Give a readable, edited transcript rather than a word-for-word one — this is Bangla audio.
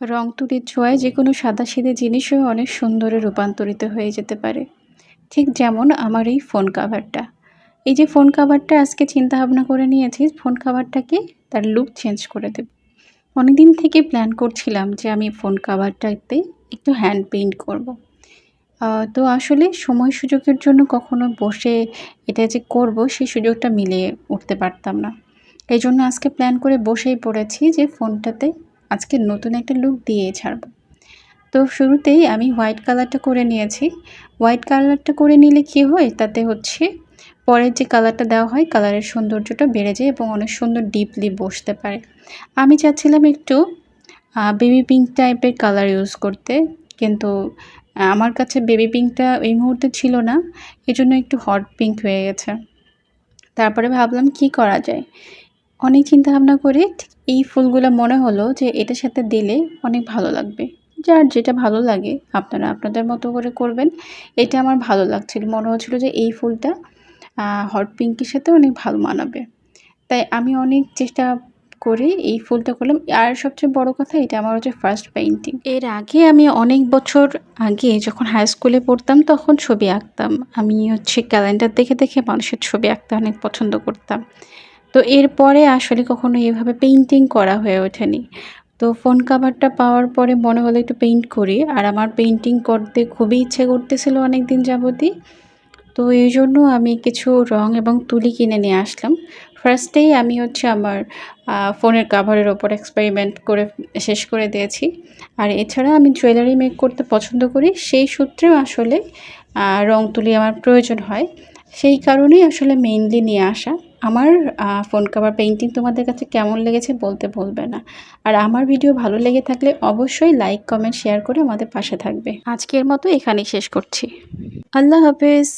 রং তুলির ছোঁয়ায় যেকোনো সাদাসিধে জিনিসও অনেক সুন্দরে রূপান্তরিত হয়ে যেতে পারে। ঠিক যেমন আমার এই ফোন কাভারটা। এই যে ফোন কাভারটা আজকে চিন্তাভাবনা করে নিয়েছি ফোন কাভারটাকে তার লুক চেঞ্জ করে দেব। অনেকদিন থেকে প্ল্যান করছিলাম যে আমি ফোন কাভারটাতে একটু হ্যান্ড পেইন্ট করব। তো আসলে সময় সুযোগের জন্য কখনো বসে এটা যে করব সেই সুযোগটা মিলিয়ে উঠতে পারতাম না। এজন্য আজকে প্ল্যান করে বসেই পড়েছি যে ফোনটাতে আজকে নতুন একটা লুক দিয়েই ছাড়ব। তো শুরুতেই আমি হোয়াইট কালারটা করে নিয়েছি। হোয়াইট কালারটা করে নিলে কী হয় তাতে হচ্ছে পরের যে কালারটা দেওয়া হয় কালারের সৌন্দর্যটা বেড়ে যায় এবং অনেক সুন্দর ডিপলি বসতে পারে। আমি চাচ্ছিলাম একটু বেবি পিঙ্ক টাইপের কালার ইউজ করতে, কিন্তু আমার কাছে বেবি পিঙ্কটা এই মুহূর্তে ছিল না, এজন্য একটু হট পিঙ্ক হয়ে গেছে। তারপরে ভাবলাম কি করা যায়। অনেক চিন্তাভাবনা করে ঠিক এই ফুলগুলো মনে হলো যে এটার সাথে দিলে অনেক ভালো লাগবে। যার যেটা ভালো লাগে আপনারা আপনাদের মতো করে করবেন। এটা আমার ভালো লাগছিল। মনে হচ্ছিল যে এই ফুলটা হট পিঙ্কের সাথে অনেক ভালো মানাবে। তাই আমি অনেক চেষ্টা করে এই ফুলটা করলাম। আর সবচেয়ে বড় কথা এটা আমার হচ্ছে ফার্স্ট পেইন্টিং। এর আগে আমি অনেক বছর আগে যখন হাই স্কুলে পড়তাম তখন ছবি আঁকতাম। আমি হচ্ছে ক্যালেন্ডার দেখে, দেখে মানুষের ছবি আঁকতে অনেক পছন্দ করতাম। তো এরপরে আসলে কখনো এভাবে পেইন্টিং করা হয়ে ওঠেনি। তো ফোন কাভারটা পাওয়ার পরে মনে হলো একটু পেইন্ট করি। আর আমার পেইন্টিং করতে খুবই ইচ্ছে করতেছিল অনেকদিন যাবতই। তো এইজন্য আমি কিছু রং এবং তুলি কিনে নিয়ে আসলাম। ফার্স্টেই আমি হচ্ছে আমার ফোনের কাভারের ওপর এক্সপেরিমেন্ট করে শেষ করে দিয়েছি। আর এছাড়া আমি জুয়েলারি মেক করতে পছন্দ করি। সেই সূত্রেও আসলে রং তুলি আমার প্রয়োজন হয়। সেই কারণেই আসলে মেইনলি নিয়ে আসা। আমার ফোন কাভার পেইন্টিং তোমাদের কাছে কেমন লেগেছে বলতে ভুলবে না। আর আমার ভিডিও ভালো লেগে থাকলে অবশ্যই লাইক, কমেন্ট, শেয়ার করে আমাদের পাশে থাকবে। আজকের মতো এখানেই শেষ করছি। আল্লাহ হাফেজ।